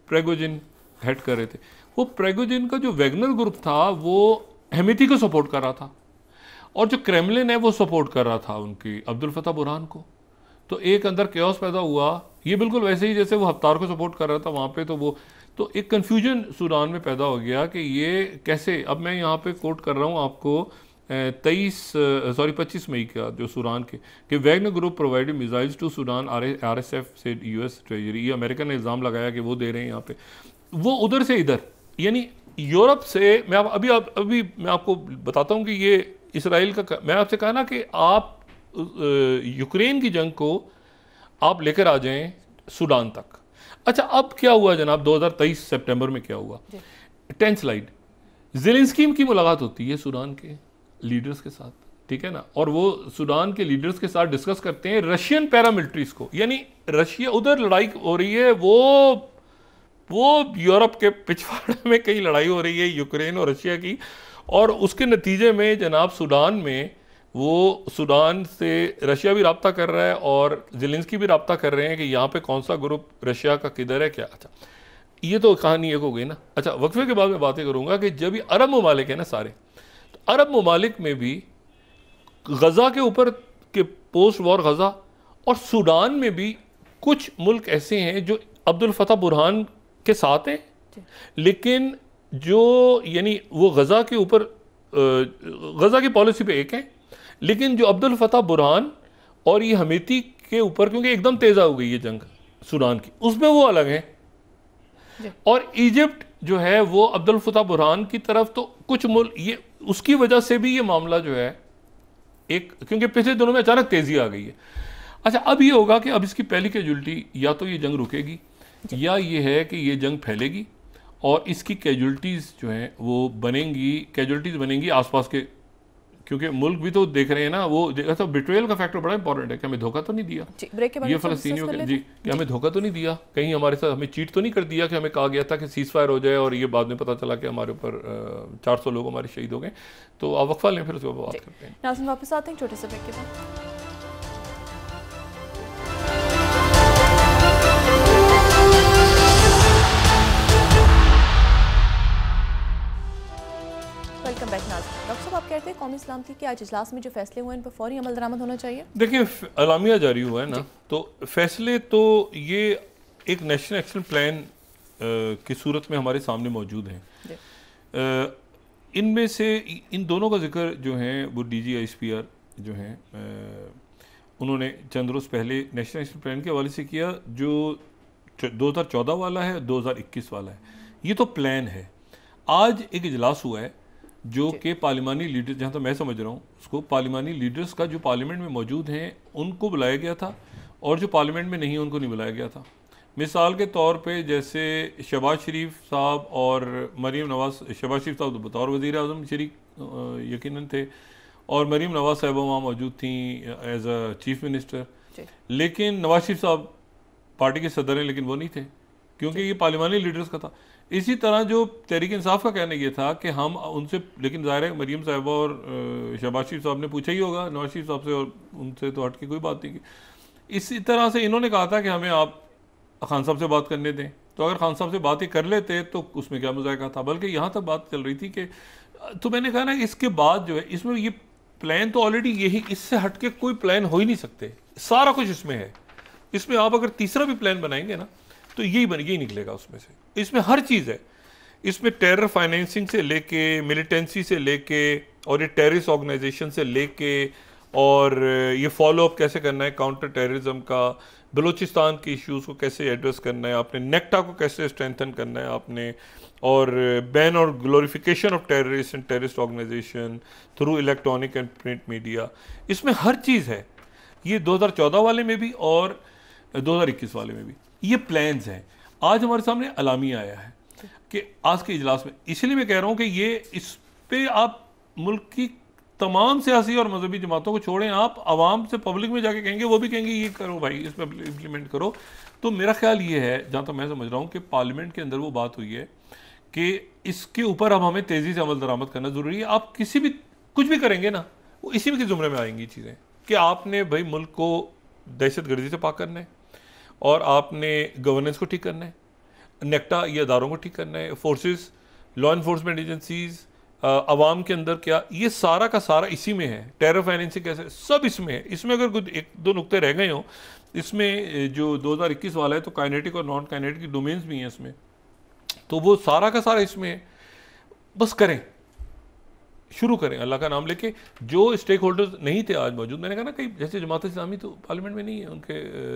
प्रेगोजिन हेड कर रहे थे। वो प्रेगोजिन का जो वैगनर ग्रुप था वो हेमेती को सपोर्ट कर रहा था, और जो क्रेमलिन है वो सपोर्ट कर रहा था उनकी अब्दुल फताह बुरहान को। तो एक अंदर केओस पैदा हुआ। ये बिल्कुल वैसे ही जैसे वो हफ्तार को सपोर्ट कर रहा था वहाँ पे, तो एक कन्फ्यूजन सूडान में पैदा हो गया कि ये कैसे। अब मैं यहाँ पे कोट कर रहा हूँ आपको 25 मई का जो सूडान के कि Wagner group provided missiles to Sudan, RSF से US ट्रेजरी। ये अमेरिका ने इल्ज़ाम लगाया कि वो दे रहे हैं यहाँ पे, वो उधर से इधर, यानी यूरोप से। मैं अभी मैं आपको बताता हूँ कि ये इसराइल का, मैं आपसे कहा ना कि आप यूक्रेन की जंग को आप लेकर आ जाएं सूडान तक। अच्छा, अब क्या हुआ जनाब 2023 सितंबर में क्या हुआ? 10 स्लाइड। ज़ेलेंस्की की मुलाकात होती है सूडान के लीडर्स के साथ, ठीक है ना, और वो सूडान के लीडर्स के साथ डिस्कस करते हैं रशियन पैरामिलिट्रीज को। यानी रशिया उधर लड़ाई हो रही है, वो यूरोप के पिछवाड़े में कई लड़ाई हो रही है यूक्रेन और रशिया की, और उसके नतीजे में जनाब सूडान में वो सूडान से रशिया भी रब्ता कर रहा है और ज़ेलेंस्की भी रब्ता कर रहे हैं कि यहाँ पे कौन सा ग्रुप रशिया का किधर है क्या। अच्छा, ये तो कहानी एक हो गई ना। अच्छा, वक्फे के बाद मैं बातें करूँगा कि जब ये अरब ममालिक है ना सारे, तो अरब ममालिक में भी गज़ा के ऊपर के पोस्ट वॉर गज़ा और सूडान में भी कुछ मुल्क ऐसे हैं जो अब्दुल फताह बुरहान के साथ हैं, लेकिन जो यानी वो गज़ा के ऊपर गज़ा की पॉलिसी पे एक है, लेकिन जो अब्दुल फताह बुरहान और ये हमेती के ऊपर, क्योंकि एकदम तेज़ा हो गई ये जंग सूडान की, उसमें वो अलग है। और इजिप्ट जो है वो अब्दुल फताह बुरहान की तरफ, तो कुछ मुल्क ये उसकी वजह से भी ये मामला जो है एक, क्योंकि पिछले दिनों में अचानक तेज़ी आ गई है। अच्छा, अब ये होगा कि अब इसकी पहली कैजुअल्टी या तो ये जंग रुकेगी या ये है कि ये जंग फैलेगी और इसकी कैजुअल्टीज़ जो हैं वो बनेंगी आसपास के, क्योंकि मुल्क भी तो देख रहे हैं ना। वो तो बिट्रेयल का फैक्टर बड़ा इंपॉर्टेंट है कि हमें धोखा तो नहीं दिया ये फ़लस्तीनियों के, जी, कि हमें धोखा तो नहीं दिया, कहीं हमारे साथ हमें चीट तो नहीं कर दिया कि हमें कहा गया था कि सीज़ फायर हो जाए और ये बाद में पता चला कि हमारे ऊपर 400 लोग हमारे शहीद हो गए। तो आप वक्फा लें, फिर उसके बाद बात करते हैं।
नाज़रीन वापस आते हैं छोटे से ब्रेक के बाद। वेलकम बैक नाज़रीन। डॉक्टर साहब, आप कहते हैं कौमी सलामती के आज इजलास में जो फैसले हुए हैं इन पर फौरी अमल दरामद होना चाहिए।
देखिए, अलामिया जारी हुआ है ना, तो फैसले तो ये एक नेशनल एक्शन प्लान की सूरत में हमारे सामने मौजूद हैं। इनमें से इन दोनों का जिक्र जो है वो DG/ISPR जो हैं उन्होंने चंद रोज़ पहले नेशनल एक्शन प्लान के हवाले से किया, जो 2014 वाला है, 2021 वाला है। ये तो प्लान है। आज एक इजलास हुआ है जो कि पार्लिमानी लीडर्स, जहाँ तक मैं समझ रहा हूँ उसको पार्लिमानी लीडर्स का, जो पार्लियामेंट में मौजूद हैं उनको बुलाया गया था, और जो पार्लियामेंट में नहीं है उनको नहीं बुलाया गया था। मिसाल के तौर पे जैसे शहबाज शरीफ साहब और मरीम नवाज, शहबाज शरीफ साहब तो बतौर वज़ीर आज़म शरीक यकीनन थे, और मरीम नवाज साहिबा वहाँ मौजूद थी एज अ चीफ मिनिस्टर, लेकिन नवाज शरीफ साहब पार्टी के सदर हैं लेकिन वो नहीं थे क्योंकि ये पार्लिमानी लीडर्स का था। इसी तरह जो तहरीक इंसाफ का कहना ये था कि हम उनसे, लेकिन ज़ाहिर है मरीम साहिबा और शहबाज शरीफ साहब ने पूछा ही होगा नवाज शरीफ साहब से, और उनसे तो हट के कोई बात नहीं की। इसी तरह से इन्होंने कहा था कि हमें आप खान साहब से बात करने दें, तो अगर खान साहब से बात ही कर लेते तो उसमें क्या मज़ायका था। बल्कि यहाँ तक बात चल रही थी कि, तो मैंने कहा ना इसके बाद जो है इसमें ये प्लान तो ऑलरेडी यही, इससे हट के कोई प्लान हो ही नहीं सकते, सारा कुछ इसमें है। इसमें आप अगर तीसरा भी प्लान बनाएंगे ना तो यही निकलेगा उसमें से। इसमें हर चीज़ है, इसमें टेरर फाइनेंसिंग से लेके, मिलिटेंसी से लेके, और ये टेररिस्ट ऑर्गेनाइजेशन से लेके, और ये फॉलो अप कैसे करना है काउंटर टेररिज्म का, बलूचिस्तान के इश्यूज़ को कैसे एड्रेस करना है आपने, नेक्टा को कैसे स्ट्रेंथन करना है आपने, और बैन और glorification of terrorist and terrorist organisation through electronic and print media, इसमें हर चीज़ है। ये 2014 वाले में भी और 2021 वाले में भी ये प्लान्स हैं। आज हमारे सामने अलामिया आया है कि आज के इजलास में, इसलिए मैं कह रहा हूँ कि ये इस पे आप मुल्क की तमाम सियासी और मजहबी जमातों को छोड़ें, आप आवाम से पब्लिक में जाके कहेंगे, वो भी कहेंगे ये करो भाई, इसमें इम्प्लीमेंट करो। तो मेरा ख्याल ये है, जहाँ तक मैं समझ रहा हूँ, कि पार्लियामेंट के अंदर वो बात हुई है कि इसके ऊपर अब हमें तेज़ी से अमल दरामद करना ज़रूरी है। आप किसी भी कुछ भी करेंगे ना, वो इसी के ज़ुमरे में आएंगी चीज़ें कि आपने भाई मुल्क को दहशत गर्दी से पाक करना है, और आपने गवर्नेंस को ठीक करना है, नेक्टा ये अदारों को ठीक करना है, फोर्सेस, लॉ इन्फोर्समेंट एजेंसीज, अवाम के अंदर क्या, ये सारा का सारा इसी में है। टेरर फाइनेंसिंग कैसे, सब इसमें है। इसमें अगर कुछ एक दो नुक्ते रह गए हों, इसमें जो 2021 वाला है तो काइनेटिक और नॉन काइनेटिक डोमेन्स भी हैं इसमें, तो वो सारा का सारा इसमें है। बस करें, शुरू करें अल्लाह का नाम लेके। जो स्टेक होल्डर्स नहीं थे आज मौजूद, मैंने कहा ना, कई जैसे जमात इस्लामी तो पार्लियामेंट में नहीं है, उनके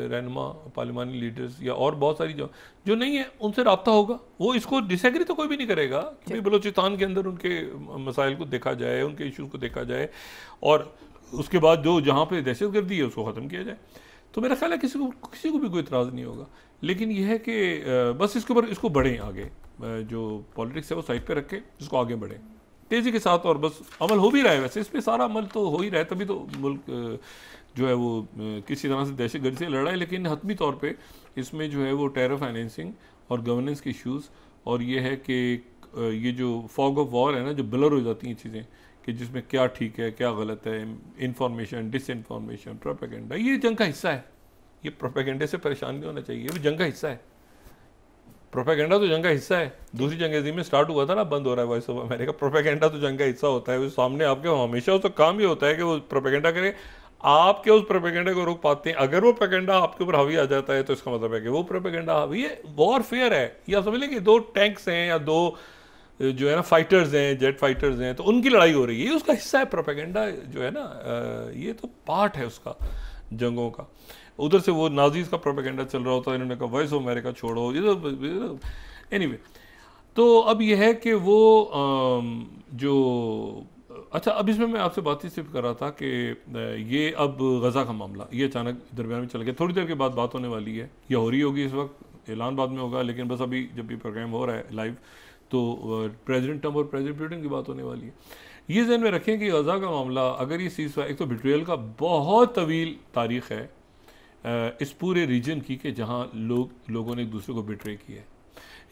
रहनुमा पार्लिमानी लीडर्स या और बहुत सारी जो नहीं है, उनसे रब्ता होगा। वो इसको डिसएग्री तो कोई भी नहीं करेगा कि भाई बलूचिस्तान के अंदर उनके मसाइल को देखा जाए, उनके इशूज़ को देखा जाए, और उसके बाद जो जहाँ पर दहशत गर्दी है उसको ख़त्म किया जाए। तो मेरा ख्याल है किसी को भी कोई इतराज़ नहीं होगा। लेकिन यह है कि बस इसके ऊपर इसको बढ़ें आगे, जो पॉलिटिक्स है वो साइड पर रख के इसको आगे बढ़ें तेज़ी के साथ। और बस अमल हो भी रहा है, वैसे इस पर सारा अमल तो हो ही रहा है, तभी तो मुल्क जो है वो किसी तरह से दहशत गर्दी से लड़ रहा है। लेकिन हतमी तौर पे इसमें जो है वो टेरर फाइनेंसिंग और गवर्नेंस के इश्यूज़, और ये है कि ये जो फॉग ऑफ वॉर है ना, जो ब्लर हो जाती हैं चीज़ें कि जिसमें क्या ठीक है क्या गलत है, इंफॉर्मेशन, डिसइंफॉर्मेशन, प्रोपेगेंडा, ये जंग का हिस्सा है। ये प्रोपेगेंडे से परेशान नहीं होना चाहिए, ये जंग का हिस्सा है। प्रोपेगेंडा तो जंग का हिस्सा है। दूसरी जंग अज़ीम में स्टार्ट हुआ था ना, बंद हो रहा है वॉइस ऑफ अमेरिका। प्रोपेगेंडा तो जंग का हिस्सा होता है, वो सामने आपके हमेशा उसका काम ये होता है कि वो प्रोपेगेंडा करे, आपके उस प्रोपेगेंडा को रोक पाते हैं। अगर वो प्रोपेगेंडा आपके ऊपर हावी आ जाता है तो इसका मतलब है कि वो प्रोपेगेंडा हावी है। वॉरफेयर है, ये आप समझ लें कि दो टैंक्स हैं या दो जो है ना फाइटर्स हैं, जेट फाइटर्स हैं, तो उनकी लड़ाई हो रही है, ये उसका हिस्सा है। प्रोपेगेंडा जो है ना, ये तो पार्ट है उसका जंगों का। उधर से वो नाजीज का प्रोपेगेंडा चल रहा होता है, इन्होंने कहा वॉइस ऑफ अमेरिका छोड़ो, ये तो एनीवे। तो अब ये है कि वो जो अच्छा, अब इसमें मैं आपसे बात ही सिर्फ कर रहा था कि ये अब गज़ा का मामला ये अचानक दरमियान में चल गया। थोड़ी देर के बाद बात होने वाली है, या हो रही होगी इस वक्त, ऐलान बाद में होगा, लेकिन बस अभी जब ये प्रोग्राम हो रहा है लाइव तो प्रेसिडेंट ट्रंप और प्रेसिडेंट पुतिन की बात होने वाली है। ये ज़हन में रखें कि गज़ा का मामला अगर ये सीज़फायर, एक तो बिट्रेयल का बहुत तवील तारीख़ है इस पूरे रीजन की कि जहाँ लोगों ने एक दूसरे को बिट्रे किया है।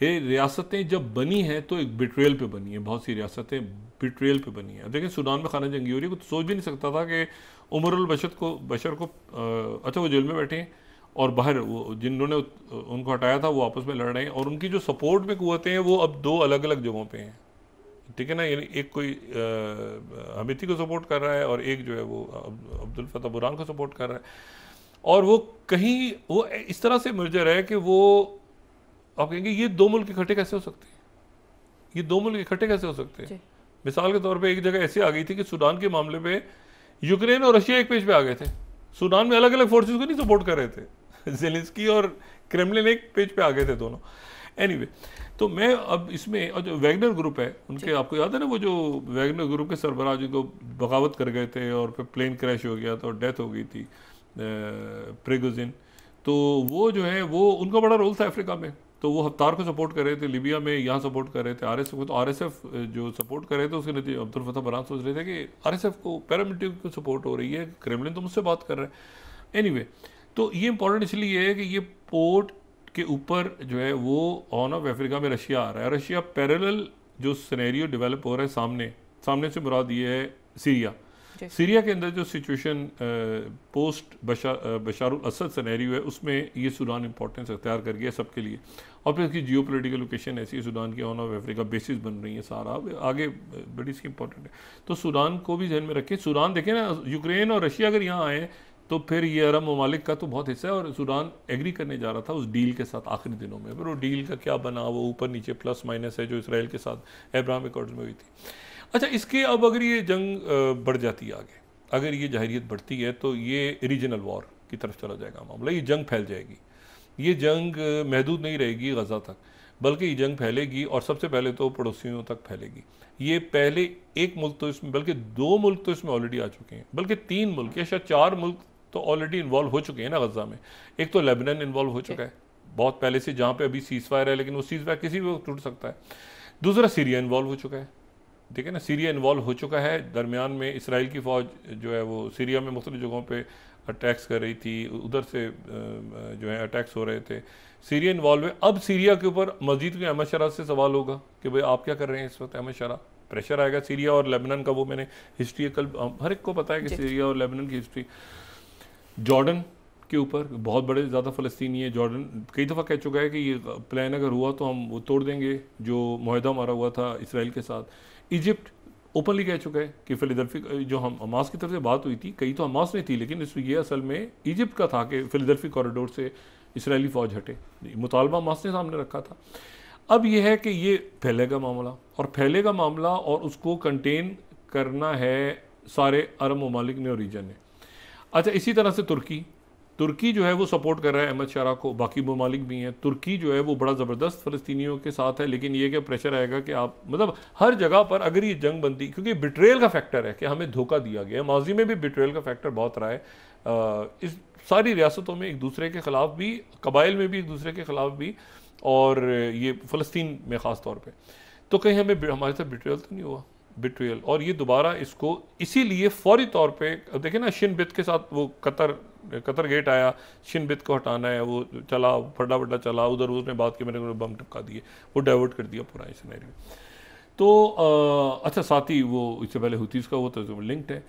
ये रियासतें जब बनी हैं तो एक बिट्रेयल पे बनी है, बहुत सी रियासतें बिट्रेयल पे बनी हैं। लेकिन सूडान में खाना जंगी हो रही है, तो सोच भी नहीं सकता था कि उमरुल बशर को अच्छा वो जेल में बैठे हैं और बाहर वो जिन्होंने उनको हटाया था वो आपस में लड़ रहे हैं, और उनकी जो सपोर्ट में कुव्वतें हैं वो अब दो अलग अलग जगहों पे हैं, ठीक है ना। यानी एक कोई हमीती को सपोर्ट कर रहा है और एक जो है वो अब्दुल फतह बुरहान को सपोर्ट कर रहा है। और वो कहीं वो इस तरह से मर्जर है कि वो आप कहेंगे ये दो मुल्क इकट्ठे कैसे हो सकते हैं, ये दो मुल्क इकट्ठे कैसे हो सकते हैं। मिसाल के तौर पे एक जगह ऐसे आ गई थी कि सूडान के मामले पे यूक्रेन और रशिया एक पेज पे आ गए थे। सूडान में अलग अलग फोर्सेस को नहीं सपोर्ट कर रहे थे, ज़ेलेंस्की और क्रेमलिन एक पेज पे आ गए थे दोनों। एनीवे, तो मैं अब इसमें, और जो वैगनर ग्रुप है उनके, आपको याद है ना वो जो वैगनर ग्रुप के सरबराह जिनको बगावत कर गए थे और फिर प्लेन क्रैश हो गया था और डेथ हो गई थी प्रिगोजिन, तो वो जो है वो उनका बड़ा रोल था अफ्रीका में। तो वो हफ्तार को सपोर्ट कर रहे थे, लिबिया में यहाँ सपोर्ट कर रहे थे आरएसएफ को। तो आरएसएफ जो सपोर्ट कर रहे थे उसके नतीजे अब्दुल फतह बरान सोच रहे थे कि आरएसएफ को पैरामिलिट्री को सपोर्ट हो रही है, क्रेमलिन तो मुझसे बात कर रहा है। एनीवे, तो ये इंपॉर्टेंट इसलिए है कि ये पोर्ट के ऊपर जो है वो हॉर्न ऑफ अफ्रीका में रशिया आ रहा है। रशिया पैरेलल जो सिनेरियो डेवलप हो रहा है सामने से मुराद ये है सीरिया। सीरिया के अंदर जो सिचुएशन पोस्ट बशारुल असद सिनेरियो है उसमें ये सूडान इंपॉर्टेंस अख्तियार कर गया सबके लिए। और फिर इसकी जियो पोलिटिकल लोकेशन ऐसी है, सूडान की हॉर्न ऑफ अफ्रीका बेसिस बन रही है, सारा आगे बड़ी इसकी इंपॉर्टेंट है। तो सूडान को भी ध्यान में रखें। सूडान देखें ना, यूक्रेन और रशिया अगर यहाँ आए तो फिर ये अरब ममालिक का तो बहुत हिस्सा है। और सूडान एग्री करने जा रहा था उस डील के साथ आखिरी दिनों में, फिर वो डील का क्या बना वो ऊपर नीचे प्लस माइनस है जो इसराइल के साथ अब्राहम अकॉर्ड्स में हुई थी। अच्छा, इसके अब अगर ये जंग बढ़ जाती है आगे, अगर ये जाहिरियत बढ़ती है तो ये रीजनल वॉर की तरफ चला जाएगा मामला। ये जंग फैल जाएगी, ये जंग महदूद नहीं रहेगी गज़ा तक, बल्कि ये जंग फैलेगी और सबसे पहले तो पड़ोसियों तक फैलेगी। ये पहले एक मुल्क तो इसमें, बल्कि 2 मुल्क तो इसमें ऑलरेडी आ चुके हैं, बल्कि 3 मुल्क या शायद 4 मुल्क तो ऑलरेडी इन्वॉल्व हो चुके हैं ना गज़ा में। एक तो लेबनान इन्वॉल्व हो चुका है बहुत पहले से, जहाँ पे अभी सीज़ फायर है, लेकिन वो सीज़ फायर किसी भी वक्त टूट सकता है। दूसरा सीरिया इन्वॉल्व हो चुका है, ठीक है ना, सीरिया इन्वॉल्व हो चुका है। दरमियान में इसराइल की फ़ौज जो है वो सीरिया में मुख्तलिफ जगहों पे अटैक्स कर रही थी, उधर से जो है अटैक्स हो रहे थे, सीरिया इन्वॉल्व है। अब सीरिया के ऊपर मस्जिद के अहमद शरा से सवाल होगा कि भाई आप क्या कर रहे हैं इस वक्त। अहमद शरा प्रेशर आएगा सीरिया और लेबनान का, वो मैंने हिस्ट्री कल हर एक को पता है कि सीरिया और लेबनान की हिस्ट्री। जॉर्डन के ऊपर बहुत बड़े ज़्यादा फ़लस्तीनी है। जॉर्डन कई दफ़ा कह चुका है कि ये प्लान अगर हुआ तो हम वो तोड़ देंगे जो मुआहदा हमारा हुआ था इसराइल के साथ। इजिप्ट ओपनली कह चुका है कि फिलाडेल्फी जो हम हमास की तरफ से बात हुई थी, कई तो हमास ने थी, लेकिन ये असल में इजिप्ट का था कि फिलाडेल्फी कॉरिडोर से इसराइली फ़ौज हटे। मुतालबा हमास ने सामने रखा था। अब यह है कि ये फैलेगा मामला, और फैलेगा मामला और उसको कंटेन करना है सारे अरब ममालिक ने और रीजन ने। अच्छा, इसी तरह से तुर्की जो है वो सपोर्ट कर रहा है अहमद शरा को, बाकी ममालिक भी हैं। तुर्की जो है वो बड़ा ज़बरदस्त फ़लस्तीनियों के साथ है, लेकिन ये कि प्रेशर आएगा कि आप मतलब हर जगह पर अगर ये जंग बनती, क्योंकि बिट्रेयल का फैक्टर है कि हमें धोखा दिया गया है। माजी में भी बिट्रेयल का फैक्टर बहुत रहा है इस सारी रियासतों में, एक दूसरे के ख़िलाफ़ भी, कबाइल में भी एक दूसरे के ख़िलाफ़ भी, और ये फ़लस्तीन में ख़ास तौर पर। तो कहीं हमें हमारे साथ बिट्रेयल तो नहीं हुआ, बिट्रेयल। और ये दोबारा इसको इसीलिए फौरी तौर पे अब देखें ना, शिन बित के साथ वो कतर गेट आया, शिन बित को हटाना है, वो चला फटाफटा चला, उधर उसने बात की, मैंने बम टपका दिए, वो डाइवर्ट कर दिया पूरा सिनेरियो। तो अच्छा, साथ ही वो इससे पहले हुतीज़ का वो तो लिंक्ड है।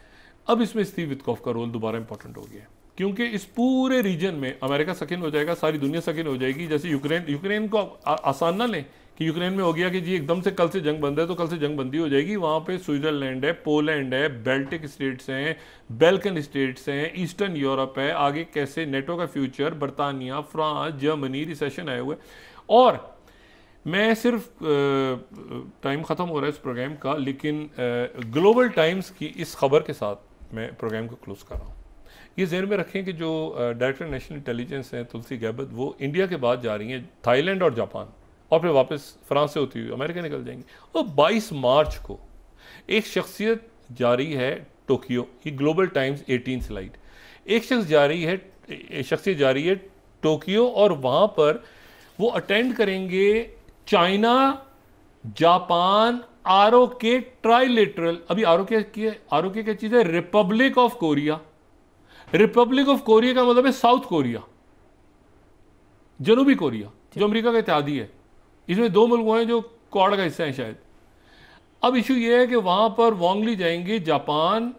अब इसमें स्टीव विटकॉफ का रोल दोबारा इंपॉर्टेंट हो गया, क्योंकि इस पूरे रीजन में अमेरिका सकिन हो जाएगा, सारी दुनिया सकिन हो जाएगी। जैसे यूक्रेन को आसान ना लें कि यूक्रेन में हो गया कि जी एकदम से कल से जंग बंद है तो कल से जंग बंदी हो जाएगी। वहाँ पे स्विट्ज़रलैंड है, पोलैंड है, बेल्टिक स्टेट्स हैं, बैल्कन स्टेट्स हैं, ईस्टर्न यूरोप है, आगे कैसे नेटो का फ्यूचर, बरतानिया, फ्रांस, जर्मनी, रिसेशन आए हुए। और मैं सिर्फ टाइम ख़त्म हो रहा है इस प्रोग्राम का, लेकिन ग्लोबल टाइम्स की इस खबर के साथ मैं प्रोग्राम को क्लोज कर रहा हूँ। ये ज़हन में रखें कि जो डायरेक्टर नेशनल इंटेलिजेंस हैं तुलसी गैबत, वो इंडिया के बाद जा रही हैं थाईलैंड और जापान, और फिर वापस फ्रांस से होती हुई अमेरिका निकल जाएंगी। और 22 मार्च को एक शख्सियत जा रही है टोक्यो, ये ग्लोबल टाइम्स 18 स्लाइड, एक शख्सियत जा रही है टोक्यो, और वहाँ पर वो अटेंड करेंगे चाइना जापान ROK ट्राइलेटरल। अभी ROK क्या चीज़ है? Republic of Korea. Republic of Korea का मतलब है साउथ कोरिया, जनूबी कोरिया जो अमेरिका का इत्तेहादी है। इसमें 2 मुल्क हैं जो क्वाड का हिस्सा है शायद। अब इशू ये है कि वहां पर वांगली जाएंगे, जापान,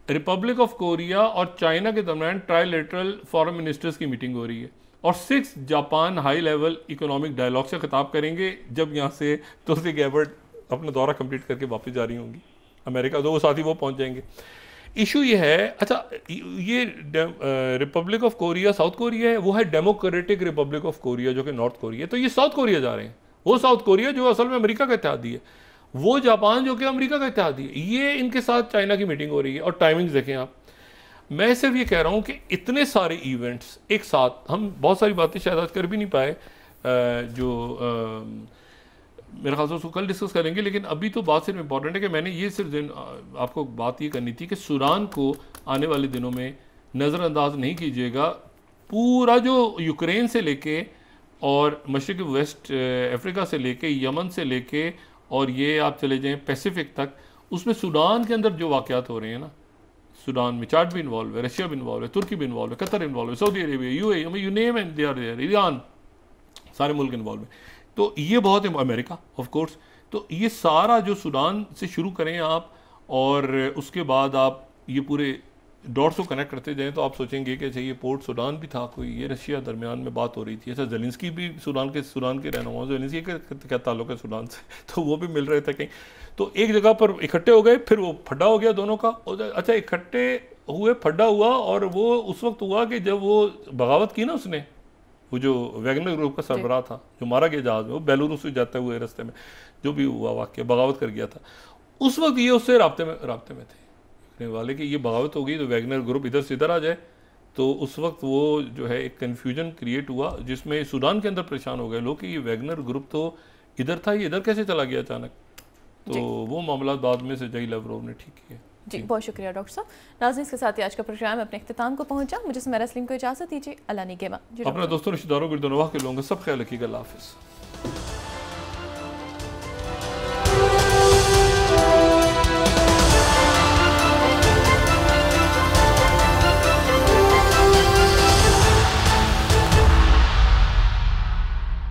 रिपब्लिक ऑफ कोरिया और चाइना के दरमियान ट्राइलेटरल फॉरेन मिनिस्टर्स की मीटिंग हो रही है, और 6 Japan high level economic dialogue से खिताब करेंगे जब यहाँ से तुलसी गैबर्ट अपना दौरा कंप्लीट करके वापस जा रही होंगी अमेरिका, तो वो साथ ही वो पहुँच जाएंगे। इशू ये है, अच्छा ये Republic of Korea south Korea है, वो है डेमोक्रेटिक रिपब्लिक ऑफ कोरिया जो कि नॉर्थ कोरिया। तो ये साउथ कोरिया जा रहे हैं, वो साउथ कोरिया जो असल में अमेरिका का इत्तेहादी है, वो जापान जो कि अमेरिका का इत्तेहादी है, ये इनके साथ चाइना की मीटिंग हो रही है। और टाइमिंग्स देखें आप, मैं सिर्फ ये कह रहा हूँ कि इतने सारे इवेंट्स एक साथ, हम बहुत सारी बातें शायद आज कर भी नहीं पाए जो मेरे ख्याल से उसको कल डिस्कस करेंगे, लेकिन अभी तो बात सिर्फ इंपॉर्टेंट है कि मैंने ये सिर्फ आपको बात ये करनी थी कि सूडान को आने वाले दिनों में नज़रअंदाज नहीं कीजिएगा। पूरा जो यूक्रेन से लेके और मशरक़ी वेस्ट अफ्रीका से लेके, यमन से लेके, और ये आप चले जाएं पैसिफिक तक, उसमें सूडान के अंदर जो वाक़यात हो रहे हैं ना, सूडान में चाड भी इन्वॉल्व है, रशिया भी इन्वॉल्व है, तुर्की भी इन्वॉल्व है, कतर इन्वॉल्व है, Saudi Arabia, UAE, you name and they are there, Iran, सारे मुल्क इन्वॉल्व है। तो ये बहुत है, अमेरिका ऑफ कोर्स। तो ये सारा जो सूडान से शुरू करें आप, और उसके बाद आप ये पूरे डॉट्स को कनेक्ट करते जाएं, तो आप सोचेंगे कि अच्छा ये पोर्ट सूडान भी था कोई, ये रशिया दरमियान में बात हो रही थी, अच्छा ज़ेलेंस्की भी सूडान के रहनुमा, ज़ेलेंस्की का क्या ताल्लुक है सूडान से, तो वो भी मिल रहे थे कहीं। तो एक जगह पर इकट्ठे हो गए, फिर वो फड्डा हो गया दोनों का। अच्छा इकट्ठे हुए, फड्डा हुआ, और वो उस वक्त हुआ कि जब वो बगावत की ना उसने, वो जो वैगनर ग्रुप का सरबराह था जो मारा गया जहाज में, वो बेलारूस से जाते हुए रास्ते में जो भी हुआ वाक़या, बगावत कर गया था, उस वक्त ये उससे राब्ते में थे वाले कि ये बगावत हो गई तो वैगनर ग्रुप इधर से इधर आ जाए। तो उस वक्त वो जो है एक कन्फ्यूजन क्रिएट हुआ, जिसमें सूडान के अंदर परेशान हो गए लोग कि ये वैगनर ग्रुप तो इधर था, ये इधर कैसे चला गया अचानक। तो वो मामला बाद में सर्जेई लैवरोव ने ठीक किया।
जी बहुत शुक्रिया डॉक्टर साहब। नाज़रीन, इसके साथ ही आज का प्रोग्राम अपने इख्तिताम को पहुंचा। मुझे सुमेरा सलीम को इजाज़त दीजिए। अल्लाह निगहबान।
अपने दोस्तों, रिश्तेदारों, गिरदोनवाह के लोगों का सब ख्याल रखिएगा। अल्लाह हाफ़िज़।